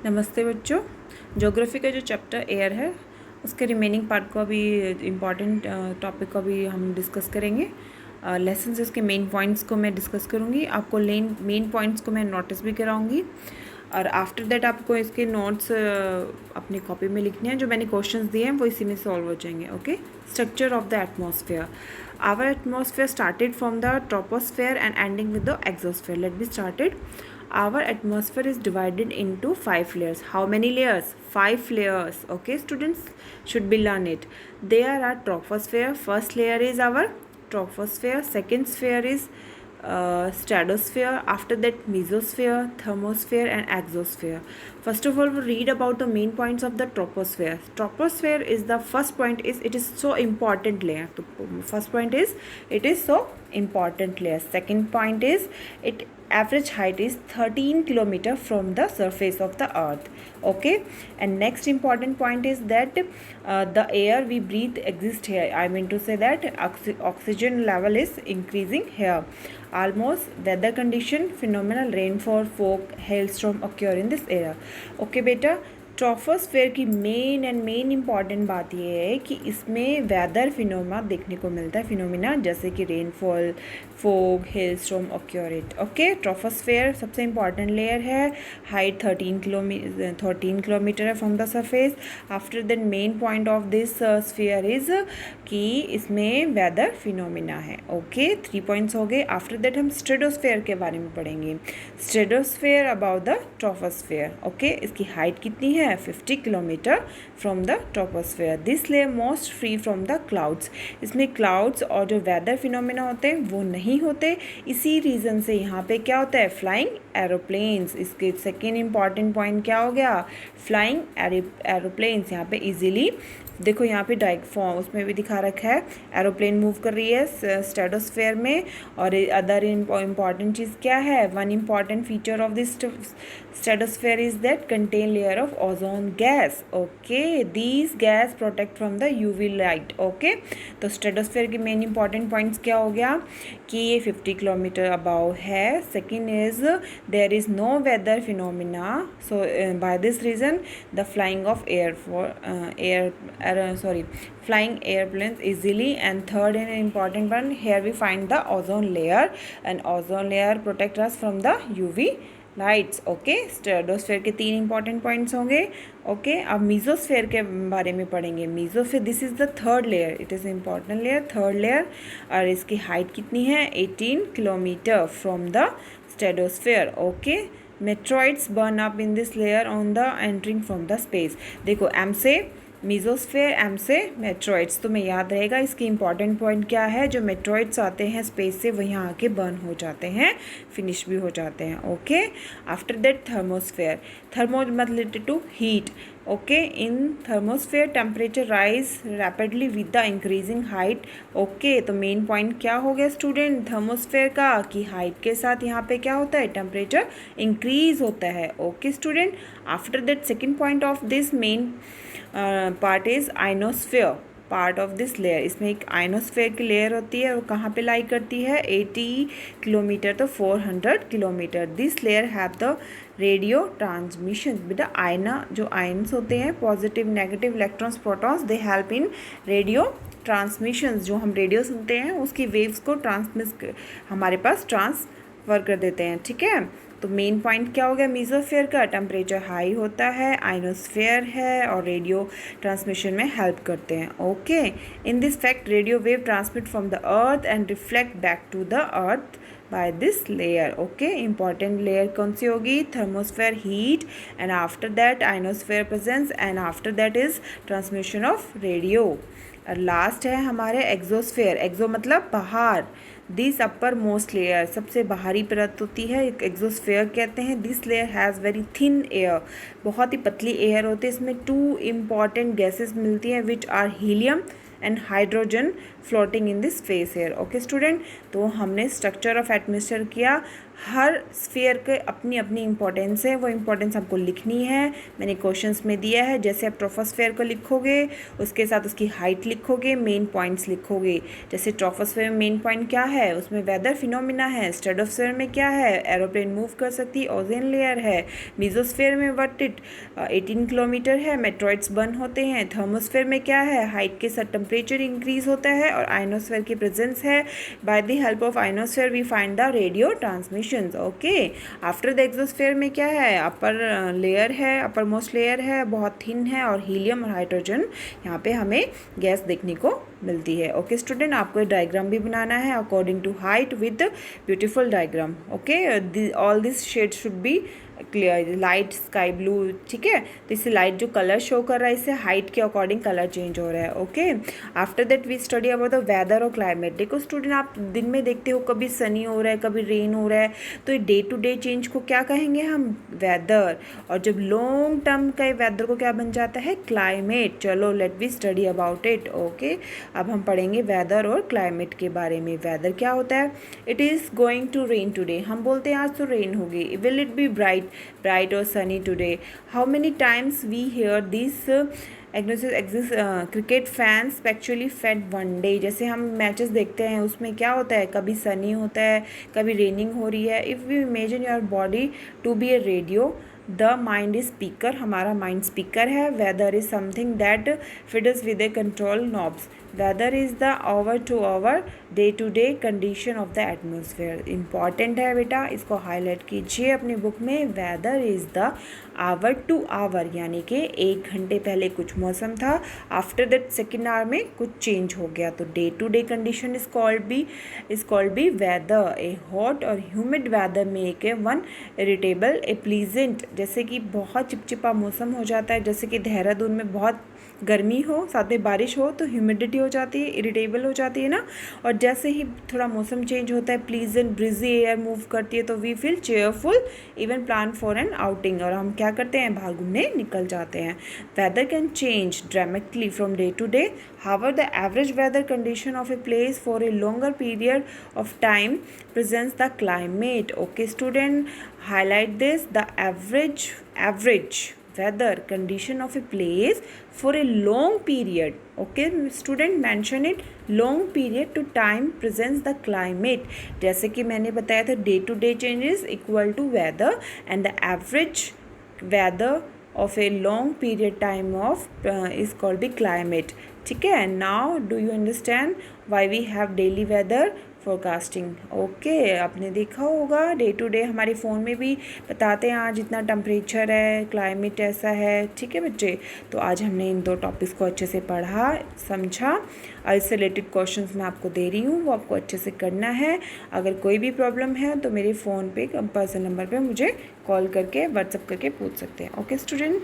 नमस्ते बच्चों। ज्योग्राफी का जो चैप्टर एयर है उसके रिमेनिंग पार्ट को अभी इम्पॉर्टेंट टॉपिक को अभी हम डिस्कस करेंगे। लेसन से इसके मेन पॉइंट्स को मैं डिस्कस करूँगी, आपको मेन पॉइंट्स को मैं नोटिस भी कराऊँगी और आफ्टर दैट आपको इसके नोट्स अपनी कॉपी में लिखने हैं। जो मैंने क्वेश्चंस दिए हैं वो इसी में सॉल्व हो जाएंगे। Okay, structure of the atmosphere. Our atmosphere started from the troposphere and ending with the exosphere. Let be started. Our atmosphere is divided into 5 layers. How many layers? 5 layers. Okay, students should be learn it. There are troposphere. First layer is our troposphere. Second sphere is stratosphere. After that, mesosphere, thermosphere, and exosphere. First of all, we read about the main points of the troposphere. Troposphere is the first point. It is so important layer. First point is it is so important layer. Second point is it average height is 13 kilometer from the surface of the earth. Okay, and next important point is that the air we breathe exists here. I mean to say that oxygen level is increasing here. Almost weather condition, phenomenal rainfall, fog, hailstorm occur in this area. Okay बेटा, troposphere की main important बात यह है कि इसमें weather phenomena देखने को मिलता है। फिनोमिना जैसे कि rainfall, fog, hailstorm occur. Okay, troposphere सबसे इंपॉर्टेंट लेयर है। हाइट 13 किलोमीटर है from the surface. After that main point of this sphere is कि इसमें वेदर फिनोमिना है। ओके, 3 पॉइंट्स हो गए। आफ्टर दैट हम स्ट्रेटोस्फेयर के बारे में पढ़ेंगे। Stratosphere about the troposphere. Okay, इसकी हाइट कितनी है? 50 kilometre from the troposphere. This layer most free from the clouds. इसमें क्लाउड्स और जो वेदर फिनोमिना होते हैं वो नहीं होते। इसी रीज़न से यहाँ पे क्या होता है? Flying aeroplanes. इसके सेकेंड इंपॉर्टेंट पॉइंट क्या हो गया? Flying aeroplanes. यहाँ पे इजीली देखो, यहाँ पे डायरेक्ट फॉर्म उसमें भी दिखा रखा है, एरोप्लेन मूव कर रही है स्ट्रेटोस्फेयर में। और अदर इम्पॉर्टेंट चीज़ क्या है? One important feature of this stratosphere is that contain layer of ozone gas. Okay, these gas protect from the UV light. Okay, तो स्ट्रेटोस्फेयर के मेन इंपॉर्टेंट पॉइंट्स क्या हो गया कि ये 50 किलोमीटर अबाउ है। Second is there is no weather phenomena, so by this reason the flying of flying airplanes easily. And third and important one, here we find the ozone layer, and ozone layer protect us from the UV lights. Okay, stratosphere के 3 important points होंगे। Okay, अब mesosphere के बारे में पढ़ेंगे। Mesosphere this is the third layer, it is important layer, third layer. और इसकी height कितनी है? 18 kilometre from the stratosphere. Okay, meteoroids burn up in this layer on the entering from the space. देखो, M से mesosphere, M से meteoroids, तुम्हें याद रहेगा इसकी इंपॉर्टेंट पॉइंट क्या है? जो मेट्रॉइड्स आते हैं स्पेस से वो यहाँ आके बर्न हो जाते हैं, फिनिश भी हो जाते हैं। Okay, after that thermosphere. Thermo मतलब related to heat. Okay, in thermosphere temperature rise rapidly with the increasing height. Okay, तो मेन पॉइंट क्या हो गया स्टूडेंट थर्मोस्फेयर का? कि हाइट के साथ यहाँ पे क्या होता है? टेम्परेचर इंक्रीज होता है। Okay student, after that second point of this main part is ionosphere, part of this layer. इसमें एक आइनोस्फेयर की लेयर होती है, वो कहाँ पे लाई करती है? 80 किलोमीटर तो 400 kilometre. This layer have the radio transmission. बेटा, आयना जो आयन्स होते हैं, positive negative electrons protons, they help in radio transmissions. जो हम रेडियो सुनते हैं उसकी वेव्स को हमारे पास ट्रांसफर कर देते हैं। ठीक है, तो मेन पॉइंट क्या हो गया मीजोस्फेयर का? टेम्परेचर हाई होता है, आइनोस्फेयर है और रेडियो ट्रांसमिशन में हेल्प करते हैं। Okay, in this fact radio wave transmit from the earth and reflect back to the earth by this layer. Okay, important layer कौन सी होगी? Thermosphere, heat, and after that ionosphere presence, and after that is transmission of radio. और last है हमारे exosphere. एक्सो मतलब बाहर। This upper most layer, सबसे बाहरी परत होती है, एक एक्सोस्फेयर कहते हैं। This layer has very thin air, बहुत ही पतली एयर होती है। इसमें 2 इम्पॉर्टेंट गैसेस मिलती हैं which are helium and hydrogen floating in this space air. Okay student, तो हमने स्ट्रक्चर ऑफ एटमॉस्फेयर किया। हर स्फीयर के अपनी अपनी इम्पोर्टेंस है, वो इम्पोर्टेंस आपको लिखनी है। मैंने क्वेश्चंस में दिया है, जैसे आप ट्रोपोस्फेयर को लिखोगे उसके साथ उसकी हाइट लिखोगे, मेन पॉइंट्स लिखोगे। जैसे ट्रोपोस्फेयर में मेन पॉइंट क्या है, उसमें वेदर फिनोमिना है। स्ट्रेटोस्फेयर में क्या है, एरोप्लेन मूव कर सकती है, ओजोन लेयर है। मीजोस्फेयर में व्हाट इट 18 किलोमीटर है, मेट्रॉइड्स बर्न होते हैं। थर्मोस्फेयर में क्या है, हाइट के साथ टेम्परेचर इंक्रीज होता है और आयनोस्फेयर की प्रेजेंस है। By the help of ionosphere we find the radio transmission. Okay, after the exosphere में क्या है, अपर लेयर है, अपर मोस्ट लेयर है, बहुत थिन है, और हीलियम और हाइड्रोजन यहाँ पे हमें गैस देखने को मिलती है। ओके स्टूडेंट, आपको डायग्राम भी बनाना है according to height with beautiful diagram. Okay, all this shade should be clear, light sky blue, ठीक है। तो इससे लाइट जो कलर शो कर रहा है, इससे हाइट के अकॉर्डिंग कलर चेंज हो रहा है। Okay, after that we study about the weather और क्लाइमेट। देखो स्टूडेंट, आप दिन में देखते हो कभी सनी हो रहा है, कभी रेन हो रहा है, तो डे टू डे चेंज को क्या कहेंगे हम, वेदर। और जब लॉन्ग टर्म का वेदर को क्या बन जाता है, क्लाइमेट। चलो let we study about it. Okay, अब हम पढ़ेंगे वेदर और क्लाइमेट के बारे में। वेदर क्या होता है, it is going to rain today. हम बोलते हैं आज तो रेन होगी। Will it be bright or sunny today? How many times we hear these cricket fans actually fed one day. जैसे हम मैचेस देखते हैं उसमें क्या होता है, कभी सनी होता है, कभी रेनिंग हो रही है। If we imagine your body to be a radio, the mind is speaker, हमारा माइंड स्पीकर है। Weather is something that fiddles with a control knobs. Weather is the hour to hour day to day condition of the atmosphere. Important है बेटा, इसको highlight कीजिए अपनी book में। Weather is the hour to hour, यानी कि 1 घंटे पहले कुछ मौसम था, आफ्टर दैट सेकेंड आवर में कुछ चेंज हो गया। तो day to day condition is called be weather. A hot और humid weather make a one irritable a pleasant. जैसे कि बहुत चिपचिपा मौसम हो जाता है, जैसे कि देहरादून में बहुत गर्मी हो, साथ में बारिश हो, तो ह्यूमिडिटी हो जाती है, इरिटेबल हो जाती है ना। और जैसे ही थोड़ा मौसम चेंज होता है, प्लीजेंट ब्रिजी एयर मूव करती है, तो we feel cheerful, even plan for an outing, और हम क्या करते हैं, बाहर घूमने निकल जाते हैं। Weather can change dramatically from day to day, however the average weather condition of a place for a longer period of time presents the climate. Okay student, highlight this, the average weather condition of a place for a long period. Okay student, mention it, long period to time presents the climate. जैसे कि मैंने बताया था, day to day changes equal to weather, and the average weather of a long period time of is called the climate. ठीक है, now do you understand why we have daily weather forecasting? Okay, आपने देखा होगा day to day हमारे phone में भी बताते हैं आज इतना टेम्परेचर है, क्लाइमेट ऐसा है। ठीक है बच्चे, तो आज हमने इन 2 टॉपिक्स को अच्छे से पढ़ा, समझा। इससे रिलेटेड क्वेश्चंस मैं आपको दे रही हूँ, वो आपको अच्छे से करना है। अगर कोई भी प्रॉब्लम है तो मेरे फ़ोन पे पर्सनल नंबर पे मुझे कॉल करके, व्हाट्सअप करके पूछ सकते हैं। Okay student.